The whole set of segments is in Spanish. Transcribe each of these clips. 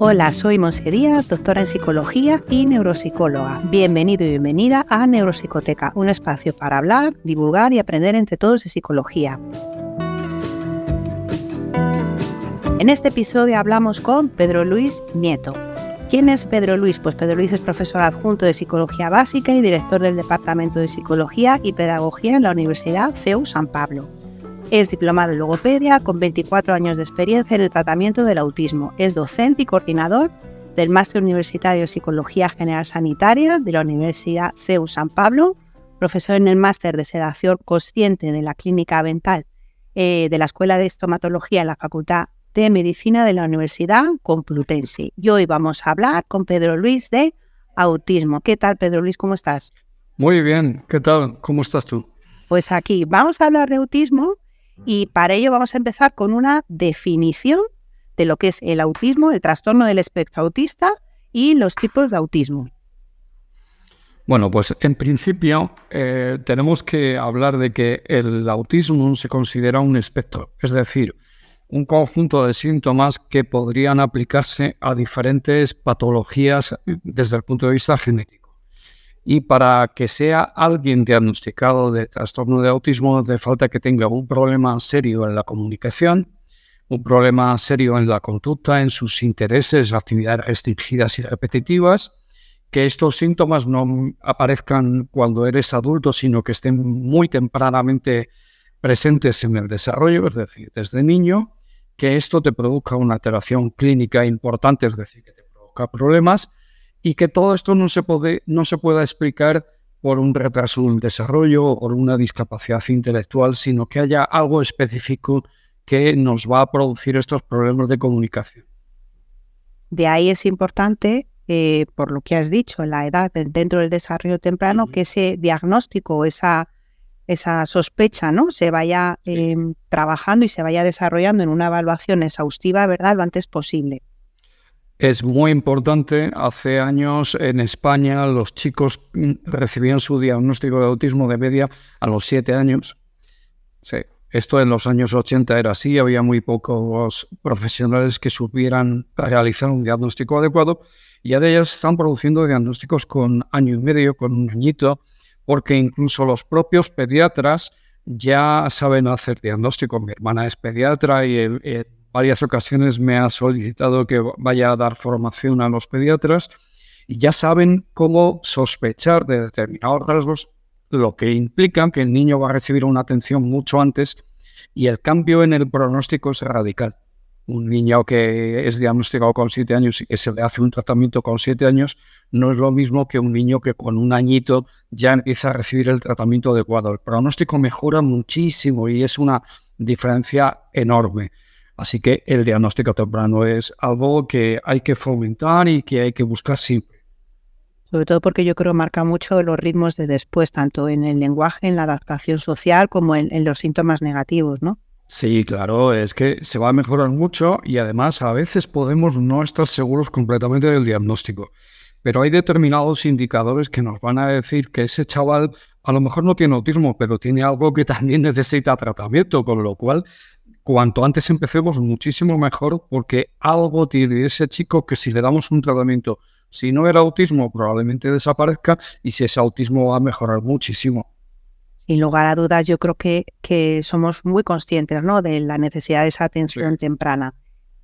Hola, soy Monse Díaz, doctora en psicología y neuropsicóloga. Bienvenido y bienvenida a Neuropsicoteca, un espacio para hablar, divulgar y aprender entre todos de psicología. En este episodio hablamos con Pedro Luis Nieto. ¿Quién es Pedro Luis? Pues Pedro Luis es profesor adjunto de Psicología Básica y director del Departamento de Psicología y Pedagogía en la Universidad CEU San Pablo. Es diplomado en logopedia con 24 años de experiencia en el tratamiento del autismo. Es docente y coordinador del Máster Universitario de Psicología General Sanitaria de la Universidad CEU San Pablo, profesor en el Máster de Sedación Consciente de la Clínica Mental de la Escuela de Estomatología en la Facultad de Medicina de la Universidad Complutense. Y hoy vamos a hablar con Pedro Luis de autismo. ¿Qué tal, Pedro Luis? ¿Cómo estás? Muy bien. ¿Qué tal? ¿Cómo estás tú? Pues aquí vamos a hablar de autismo. Y para ello vamos a empezar con una definición de lo que es el autismo, el trastorno del espectro autista y los tipos de autismo. Bueno, pues en principio tenemos que hablar de que el autismo se considera un espectro, es decir, un conjunto de síntomas que podrían aplicarse a diferentes patologías desde el punto de vista genético. Y para que sea alguien diagnosticado de trastorno de autismo, hace falta que tenga un problema serio en la comunicación, un problema serio en la conducta, en sus intereses, actividades restringidas y repetitivas, que estos síntomas no aparezcan cuando eres adulto, sino que estén muy tempranamente presentes en el desarrollo, es decir, desde niño, que esto te produzca una alteración clínica importante, es decir, que te provoca problemas, y que todo esto no se pueda explicar por un retraso en el desarrollo o por una discapacidad intelectual, sino que haya algo específico que nos va a producir estos problemas de comunicación. De ahí es importante, por lo que has dicho, la edad dentro del desarrollo temprano, que ese diagnóstico o esa sospecha, ¿no?, se vaya trabajando y se vaya desarrollando en una evaluación exhaustiva, ¿verdad?, lo antes posible. Es muy importante. Hace años en España los chicos recibían su diagnóstico de autismo de media a los 7 años. Sí, esto en los años 80 era así, había muy pocos profesionales que supieran realizar un diagnóstico adecuado y ahora ya se están produciendo diagnósticos con año y medio, con un añito, porque incluso los propios pediatras ya saben hacer diagnóstico. Mi hermana es pediatra y varias ocasiones me ha solicitado que vaya a dar formación a los pediatras y ya saben cómo sospechar de determinados rasgos, lo que implica que el niño va a recibir una atención mucho antes y el cambio en el pronóstico es radical. Un niño que es diagnosticado con 7 años y que se le hace un tratamiento con 7 años no es lo mismo que un niño que con un añito ya empieza a recibir el tratamiento adecuado. El pronóstico mejora muchísimo y es una diferencia enorme. Así que el diagnóstico temprano es algo que hay que fomentar y que hay que buscar siempre. Sobre todo porque yo creo que marca mucho los ritmos de después, tanto en el lenguaje, en la adaptación social, como en los síntomas negativos, ¿no? Sí, claro, es que se va a mejorar mucho y además a veces podemos no estar seguros completamente del diagnóstico. Pero hay determinados indicadores que nos van a decir que ese chaval a lo mejor no tiene autismo, pero tiene algo que también necesita tratamiento, con lo cual cuanto antes empecemos, muchísimo mejor, porque algo tiene ese chico que si le damos un tratamiento, si no era autismo, probablemente desaparezca y si es autismo va a mejorar muchísimo. Sin lugar a dudas, yo creo que somos muy conscientes, ¿no?, de la necesidad de esa atención temprana.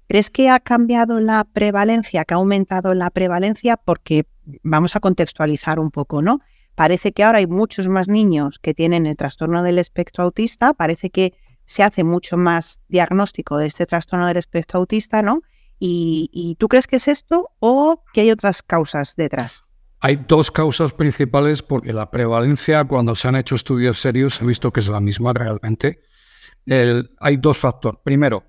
¿Crees que ha cambiado la prevalencia, que ha aumentado la prevalencia? Porque vamos a contextualizar un poco, ¿no? Parece que ahora hay muchos más niños que tienen el trastorno del espectro autista, parece que se hace mucho más diagnóstico de este trastorno del espectro autista, ¿no? ¿Y tú crees que es esto o que hay otras causas detrás? Hay dos causas principales porque la prevalencia, cuando se han hecho estudios serios, se ha visto que es la misma realmente. Hay dos factores. Primero,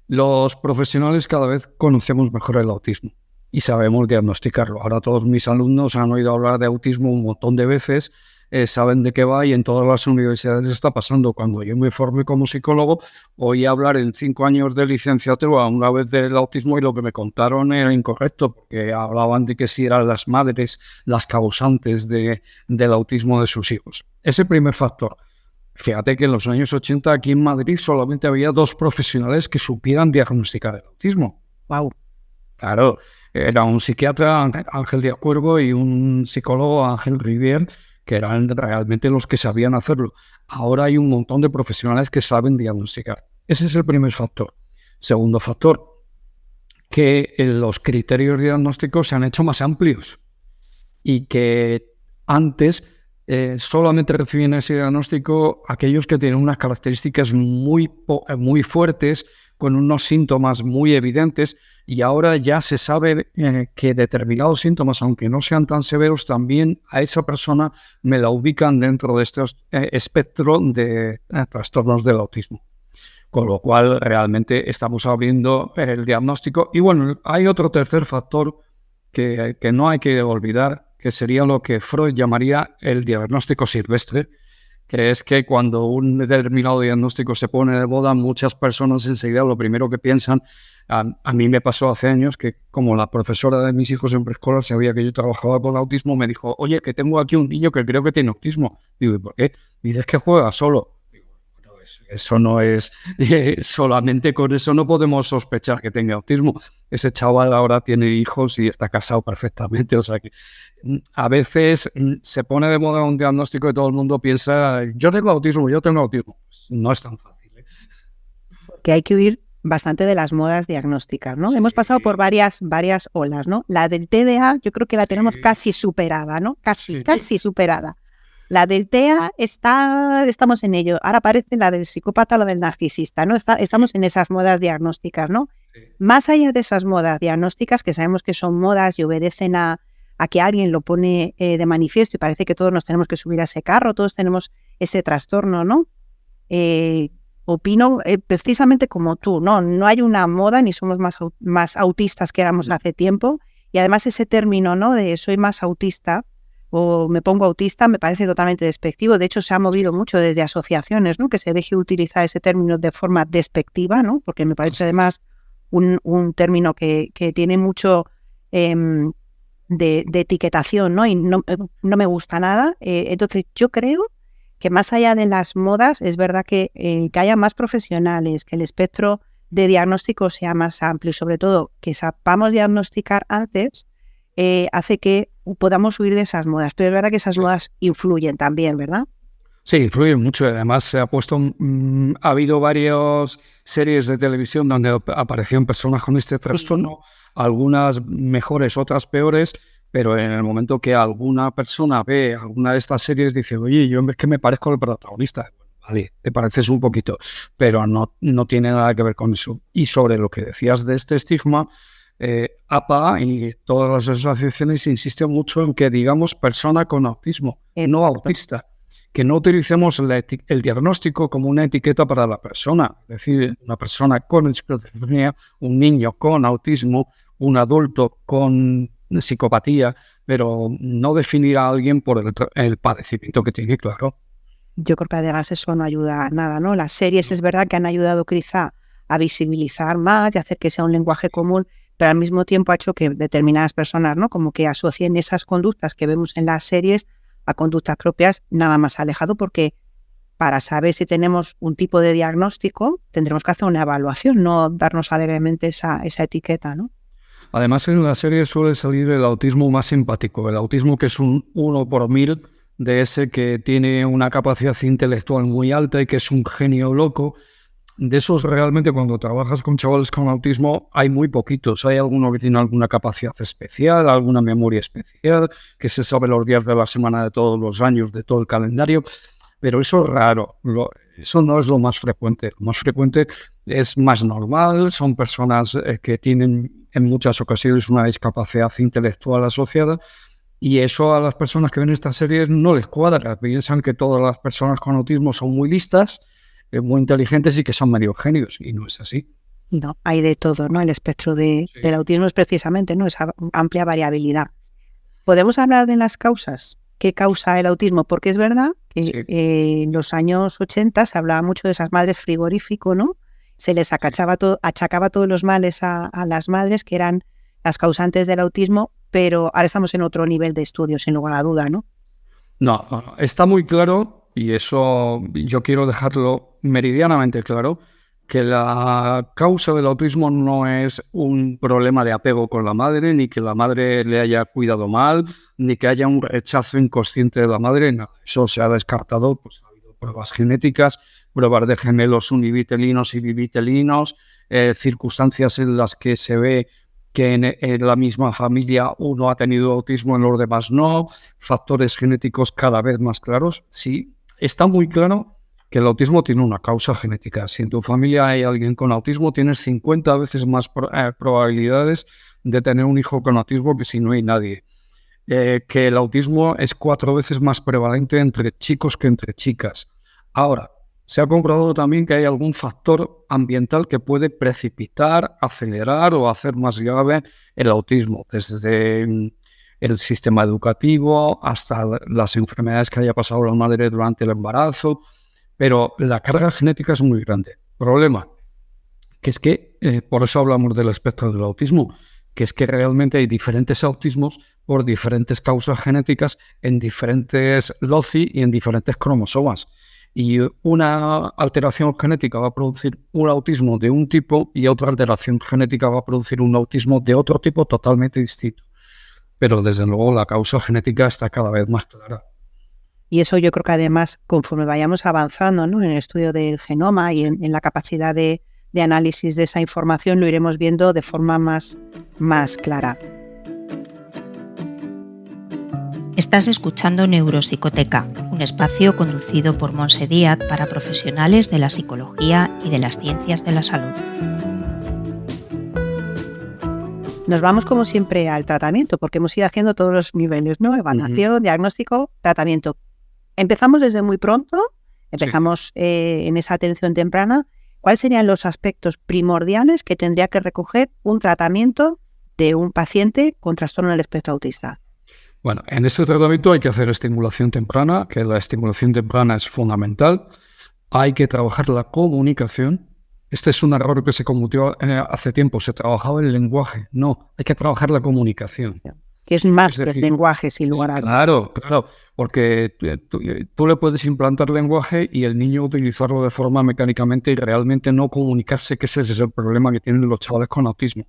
los profesionales cada vez conocemos mejor el autismo y sabemos diagnosticarlo. Ahora todos mis alumnos han oído hablar de autismo un montón de veces, saben de qué va y en todas las universidades está pasando. Cuando yo me formé como psicólogo, oí hablar en 5 años de licenciatura una vez del autismo y lo que me contaron era incorrecto, porque hablaban de que si eran las madres las causantes del autismo de sus hijos. Ese primer factor. Fíjate que en los años 80 aquí en Madrid solamente había 2 profesionales que supieran diagnosticar el autismo. Wow. Claro, era un psiquiatra, Ángel Díaz Cuervo, y un psicólogo, Ángel Rivier, que eran realmente los que sabían hacerlo. Ahora hay un montón de profesionales que saben diagnosticar. Ese es el primer factor. Segundo factor, que los criterios diagnósticos se han hecho más amplios y que antes solamente recibían ese diagnóstico aquellos que tienen unas características muy fuertes, con unos síntomas muy evidentes, y ahora ya se sabe que determinados síntomas, aunque no sean tan severos, también a esa persona me la ubican dentro de este espectro de trastornos del autismo. Con lo cual realmente estamos abriendo el diagnóstico. Y bueno, hay otro tercer factor que no hay que olvidar, que sería lo que Freud llamaría el diagnóstico silvestre, que es que cuando un determinado diagnóstico se pone de moda, muchas personas enseguida lo primero que piensan, a mí me pasó hace años que como la profesora de mis hijos en preescolar sabía que yo trabajaba con autismo, me dijo, oye, que tengo aquí un niño que creo que tiene autismo. Digo, ¿y por qué? Dices que juega solo. Eso no es, solamente con eso no podemos sospechar que tenga autismo. Ese chaval ahora tiene hijos y está casado perfectamente. O sea que a veces se pone de moda un diagnóstico y todo el mundo piensa, yo tengo autismo. Pues no es tan fácil, ¿eh? Que hay que huir bastante de las modas diagnósticas, ¿no? Sí. Hemos pasado por varias olas, ¿no? La del TDA yo creo que la tenemos casi superada, ¿no? Casi superada. La del TEA estamos en ello. Ahora aparece la del psicópata o la del narcisista, ¿no? Estamos en esas modas diagnósticas, ¿no? Sí. Más allá de esas modas diagnósticas, que sabemos que son modas y obedecen a que alguien lo pone de manifiesto y parece que todos nos tenemos que subir a ese carro, todos tenemos ese trastorno, ¿no? Opino precisamente como tú, ¿no? No hay una moda ni somos más autistas que éramos hace tiempo, y además ese término, ¿no? De soy más autista o me pongo autista me parece totalmente despectivo. De hecho, se ha movido mucho desde asociaciones, ¿no? Que se deje utilizar ese término de forma despectiva, ¿no? Porque me parece además un término que tiene mucho de etiquetación, ¿no? Y no me gusta nada. Entonces, yo creo que más allá de las modas, es verdad que haya más profesionales, que el espectro de diagnóstico sea más amplio y sobre todo que sepamos diagnosticar antes, hace que podamos huir de esas modas. Pero es verdad que esas modas influyen también, ¿verdad? Sí, influyen mucho. Además, se ha habido varias series de televisión donde aparecían personas con este trastorno, algunas mejores, otras peores, pero en el momento que alguna persona ve alguna de estas series dice, oye, yo es que me parezco al protagonista. Vale, te pareces un poquito, pero no tiene nada que ver con eso. Y sobre lo que decías de este estigma, APA y todas las asociaciones insisten mucho en que digamos persona con autismo, no autista, que no utilicemos el diagnóstico como una etiqueta para la persona, es decir, una persona con esquizofrenia, un niño con autismo, un adulto con psicopatía, pero no definir a alguien por el padecimiento que tiene, claro. Yo creo que además eso no ayuda a nada, ¿no? Las series es verdad que han ayudado quizá a visibilizar más y hacer que sea un lenguaje común, pero al mismo tiempo ha hecho que determinadas personas, ¿no? Como que asocien esas conductas que vemos en las series a conductas propias, nada más alejado, porque para saber si tenemos un tipo de diagnóstico tendremos que hacer una evaluación, no darnos alegremente esa etiqueta, ¿no? Además, en la serie suele salir el autismo más simpático, el autismo que es un 1 por 1000, de ese que tiene una capacidad intelectual muy alta y que es un genio loco. De esos realmente cuando trabajas con chavales con autismo hay muy poquitos. Hay alguno que tiene alguna capacidad especial, alguna memoria especial, que se sabe los días de la semana de todos los años, de todo el calendario, pero eso es raro. Eso no es lo más frecuente. Lo más frecuente es más normal, son personas que tienen en muchas ocasiones una discapacidad intelectual asociada, y eso a las personas que ven estas series no les cuadra. Piensan que todas las personas con autismo son muy listas, muy inteligentes y que son medio genios, y no es así. No, hay de todo, ¿no? El espectro del autismo es precisamente, ¿no? Esa amplia variabilidad. ¿Podemos hablar de las causas? ¿Qué causa el autismo? Porque es verdad que en los años 80 se hablaba mucho de esas madres frigorífico, ¿no? Se les achacaba todos los males a las madres que eran las causantes del autismo, pero ahora estamos en otro nivel de estudio, sin lugar a duda, ¿no? No, está muy claro, y eso yo quiero dejarlo meridianamente claro, que la causa del autismo no es un problema de apego con la madre, ni que la madre le haya cuidado mal, ni que haya un rechazo inconsciente de la madre. No, eso se ha descartado, pues ha habido pruebas genéticas, pruebas de gemelos univitelinos y bivitelinos, circunstancias en las que se ve que en la misma familia uno ha tenido autismo y los demás no, factores genéticos cada vez más claros. Sí, está muy claro que el autismo tiene una causa genética. Si en tu familia hay alguien con autismo, tienes 50 veces más probabilidades de tener un hijo con autismo que si no hay nadie. Que el autismo es 4 veces más prevalente entre chicos que entre chicas. Ahora, se ha comprobado también que hay algún factor ambiental que puede precipitar, acelerar o hacer más grave el autismo, desde el sistema educativo hasta las enfermedades que haya pasado la madre durante el embarazo. Pero la carga genética es muy grande. Problema, que es que, por eso hablamos del espectro del autismo, que es que realmente hay diferentes autismos por diferentes causas genéticas en diferentes loci y en diferentes cromosomas. Y una alteración genética va a producir un autismo de un tipo y otra alteración genética va a producir un autismo de otro tipo totalmente distinto. Pero desde luego la causa genética está cada vez más clara. Y eso yo creo que además, conforme vayamos avanzando, ¿no?, en el estudio del genoma y en la capacidad de análisis de esa información, lo iremos viendo de forma más clara. Estás escuchando Neuropsicoteca, un espacio conducido por Montse Díaz para profesionales de la psicología y de las ciencias de la salud. Nos vamos como siempre al tratamiento, porque hemos ido haciendo todos los niveles, ¿no? Evaluación, diagnóstico, tratamiento. Empezamos desde muy pronto, empezamos en esa atención temprana. ¿Cuáles serían los aspectos primordiales que tendría que recoger un tratamiento de un paciente con trastorno del espectro autista? Bueno, en este tratamiento hay que hacer estimulación temprana, que la estimulación temprana es fundamental. Hay que trabajar la comunicación. Este es un error que se cometió hace tiempo. Se trabajaba el lenguaje. No, hay que trabajar la comunicación. Que es más que el lenguaje, sin lugar a dudas. Claro, porque tú le puedes implantar lenguaje y el niño utilizarlo de forma mecánicamente y realmente no comunicarse, que ese es el problema que tienen los chavales con autismo.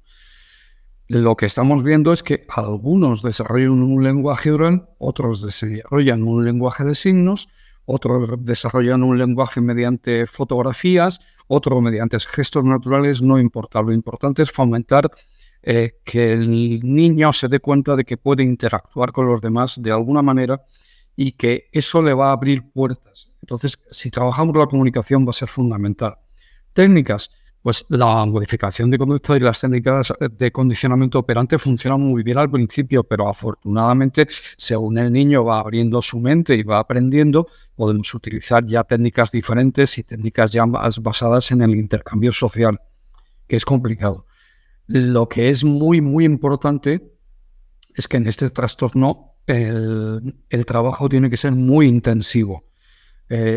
Lo que estamos viendo es que algunos desarrollan un lenguaje oral, otros desarrollan un lenguaje de signos, otros desarrollan un lenguaje mediante fotografías, otros mediante gestos naturales, no importa. Lo importante es fomentar que el niño se dé cuenta de que puede interactuar con los demás de alguna manera y que eso le va a abrir puertas. Entonces, si trabajamos la comunicación va a ser fundamental. Técnicas, pues la modificación de conducta y las técnicas de condicionamiento operante funcionan muy bien al principio, pero afortunadamente, según el niño va abriendo su mente y va aprendiendo, podemos utilizar ya técnicas diferentes y técnicas ya más basadas en el intercambio social, que es complicado. Lo que es muy, muy importante es que en este trastorno el trabajo tiene que ser muy intensivo.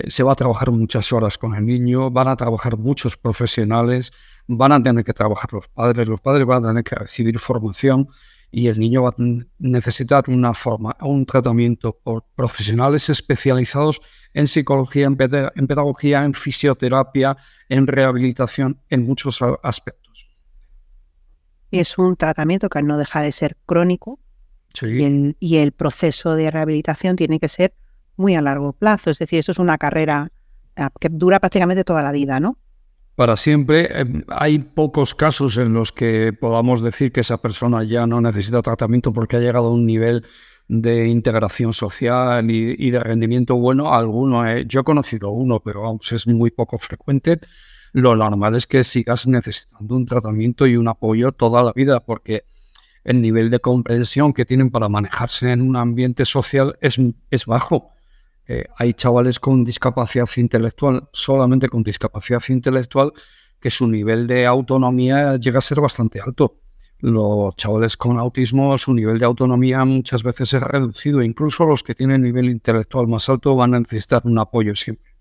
Se va a trabajar muchas horas con el niño, van a trabajar muchos profesionales, van a tener que trabajar los padres van a tener que recibir formación y el niño va a necesitar un tratamiento por profesionales especializados en psicología, en pedagogía, en fisioterapia, en rehabilitación, en muchos aspectos. Es un tratamiento que no deja de ser crónico. Sí. Y el proceso de rehabilitación tiene que ser muy a largo plazo. Es decir, eso es una carrera que dura prácticamente toda la vida, ¿no? Para siempre. Hay pocos casos en los que podamos decir que esa persona ya no necesita tratamiento porque ha llegado a un nivel de integración social y de rendimiento bueno. Yo he conocido uno, pero vamos, es muy poco frecuente. Lo normal es que sigas necesitando un tratamiento y un apoyo toda la vida, porque el nivel de comprensión que tienen para manejarse en un ambiente social es bajo. Hay chavales con discapacidad intelectual, solamente con discapacidad intelectual, que su nivel de autonomía llega a ser bastante alto. Los chavales con autismo, su nivel de autonomía muchas veces es reducido. Incluso los que tienen nivel intelectual más alto van a necesitar un apoyo siempre.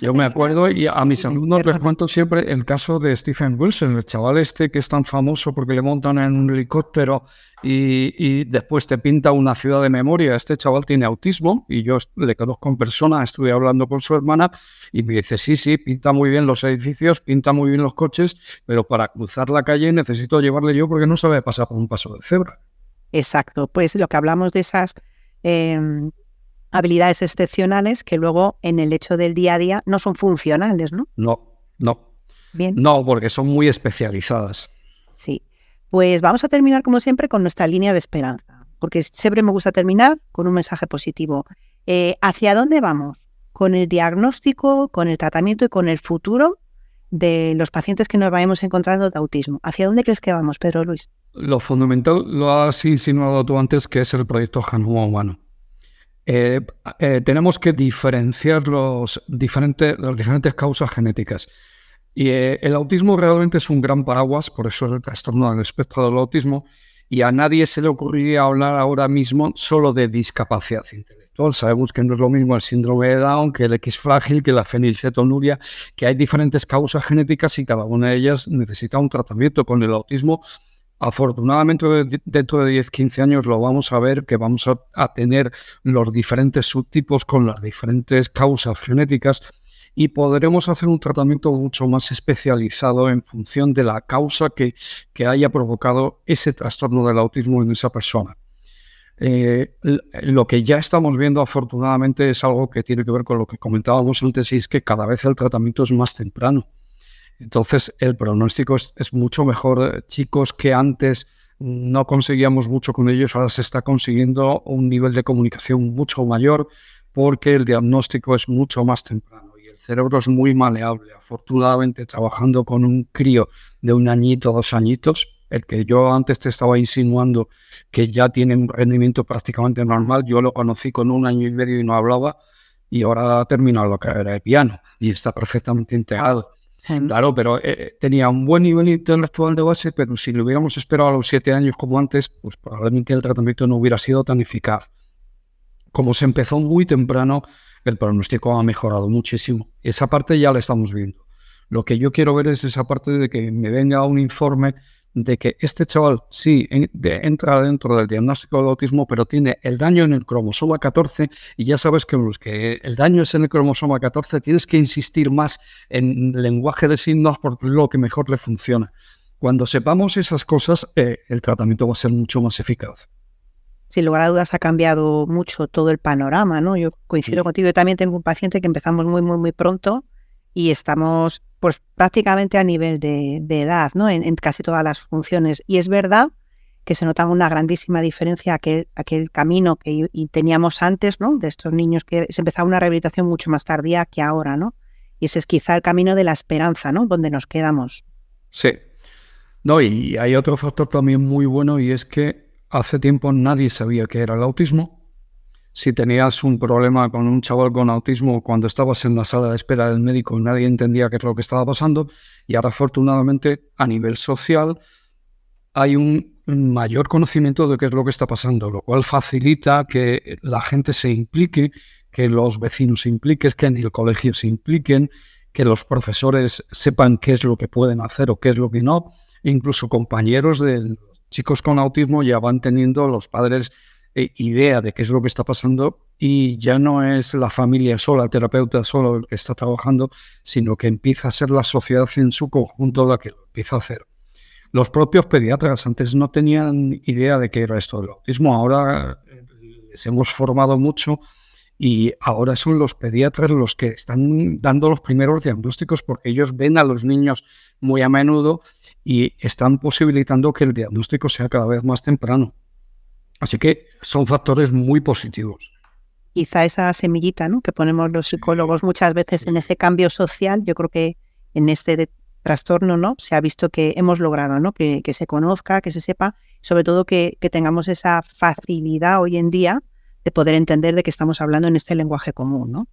Yo me acuerdo, y a mis alumnos les cuento siempre el caso de Stephen Wilson, el chaval este que es tan famoso porque le montan en un helicóptero y después te pinta una ciudad de memoria. Este chaval tiene autismo y yo le conozco en persona, estuve hablando con su hermana y me dice, sí, pinta muy bien los edificios, pinta muy bien los coches, pero para cruzar la calle necesito llevarle yo porque no sabe pasar por un paso de cebra. Exacto, pues lo que hablamos de esas habilidades excepcionales que luego en el hecho del día a día no son funcionales, ¿no? No. Bien. No, porque son muy especializadas. Sí. Pues vamos a terminar, como siempre, con nuestra línea de esperanza, porque siempre me gusta terminar con un mensaje positivo. ¿Hacia dónde vamos? Con el diagnóstico, con el tratamiento y con el futuro de los pacientes que nos vayamos encontrando de autismo. ¿Hacia dónde crees que vamos, Pedro Luis? Lo fundamental lo has insinuado tú antes, que es el proyecto Genoma Humano. Tenemos que diferenciar las diferentes causas genéticas. Y el autismo realmente es un gran paraguas, por eso es el trastorno del espectro del autismo, y a nadie se le ocurriría hablar ahora mismo solo de discapacidad intelectual. Sabemos que no es lo mismo el síndrome de Down, que el X frágil, que la fenilcetonuria, que hay diferentes causas genéticas y cada una de ellas necesita un tratamiento. Con el autismo, afortunadamente, dentro de 10-15 años lo vamos a ver, que vamos a tener los diferentes subtipos con las diferentes causas genéticas y podremos hacer un tratamiento mucho más especializado en función de la causa que haya provocado ese trastorno del autismo en esa persona. Lo que ya estamos viendo, afortunadamente, es algo que tiene que ver con lo que comentábamos antes, y es que cada vez el tratamiento es más temprano. Entonces, el pronóstico es mucho mejor. Chicos que antes no conseguíamos mucho con ellos, ahora se está consiguiendo un nivel de comunicación mucho mayor porque el diagnóstico es mucho más temprano y el cerebro es muy maleable. Afortunadamente, trabajando con un crío de 1 añito, 2 añitos, el que yo antes te estaba insinuando que ya tiene un rendimiento prácticamente normal, yo lo conocí con 1 año y medio y no hablaba, y ahora ha terminado la carrera de piano y está perfectamente integrado. Claro, pero tenía un buen nivel intelectual de base, pero si lo hubiéramos esperado a los 7 años como antes, pues probablemente el tratamiento no hubiera sido tan eficaz. Como se empezó muy temprano, el pronóstico ha mejorado muchísimo. Esa parte ya la estamos viendo. Lo que yo quiero ver es esa parte de que me venga un informe de que este chaval sí entra dentro del diagnóstico del autismo, pero tiene el daño en el cromosoma 14 y ya sabes que los que el daño es en el cromosoma 14 tienes que insistir más en lenguaje de signos porque es lo que mejor le funciona. Cuando sepamos esas cosas, el tratamiento va a ser mucho más eficaz. Sin lugar a dudas ha cambiado mucho todo el panorama, ¿no? Yo coincido contigo, yo también tengo un paciente que empezamos muy pronto y estamos pues prácticamente a nivel de edad, ¿no? En casi todas las funciones. Y es verdad que se nota una grandísima diferencia aquel camino que teníamos antes, ¿no? De estos niños que se empezaba una rehabilitación mucho más tardía que ahora, ¿no? Y ese es quizá el camino de la esperanza, ¿no? Donde nos quedamos. Sí. No, y hay otro factor también muy bueno, y es que hace tiempo nadie sabía qué era el autismo. Si tenías un problema con un chaval con autismo cuando estabas en la sala de espera del médico, nadie entendía qué es lo que estaba pasando, y ahora afortunadamente a nivel social hay un mayor conocimiento de qué es lo que está pasando, lo cual facilita que la gente se implique, que los vecinos se impliquen, que en el colegio se impliquen, que los profesores sepan qué es lo que pueden hacer o qué es lo que no. Incluso compañeros de chicos con autismo ya van teniendo los padres idea de qué es lo que está pasando, y ya no es la familia sola, el terapeuta solo el que está trabajando, sino que empieza a ser la sociedad en su conjunto la que lo empieza a hacer. Los propios pediatras antes no tenían idea de qué era esto del autismo, ahora les hemos formado mucho y ahora son los pediatras los que están dando los primeros diagnósticos porque ellos ven a los niños muy a menudo y están posibilitando que el diagnóstico sea cada vez más temprano. Así que son factores muy positivos. Quizá esa semillita, ¿no?, que ponemos los psicólogos muchas veces en ese cambio social, yo creo que en este trastorno, ¿no?, se ha visto que hemos logrado, ¿no?, que se conozca, que se sepa, sobre todo que tengamos esa facilidad hoy en día de poder entender de qué estamos hablando en este lenguaje común, ¿no?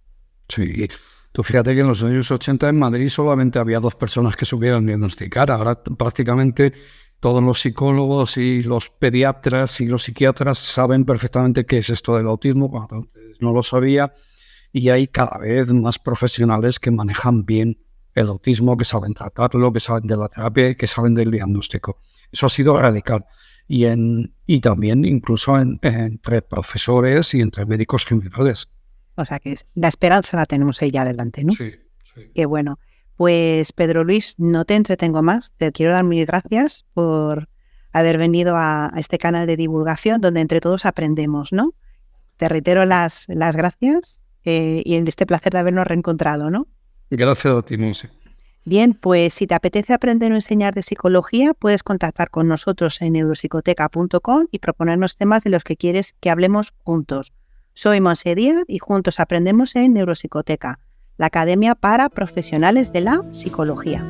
Sí, tú fíjate que en los años 80 en Madrid solamente había 2 personas que supieran diagnosticar. Ahora prácticamente todos los psicólogos y los pediatras y los psiquiatras saben perfectamente qué es esto del autismo, cuando antes no lo sabía, y hay cada vez más profesionales que manejan bien el autismo, que saben tratarlo, que saben de la terapia y que saben del diagnóstico. Eso ha sido radical. Y también incluso entre profesores y entre médicos generales. O sea que la esperanza la tenemos ahí ya adelante, ¿no? Sí. Qué bueno. Pues Pedro Luis, no te entretengo más. Te quiero dar mil gracias por haber venido a este canal de divulgación donde entre todos aprendemos, ¿no? Te reitero las gracias y este placer de habernos reencontrado, ¿no? Gracias a ti, Monse. Bien, pues si te apetece aprender o enseñar de psicología, puedes contactar con nosotros en neuropsicoteca.com y proponernos temas de los que quieres que hablemos juntos. Soy Monse Díaz y juntos aprendemos en Neuropsicoteca, la academia para profesionales de la psicología.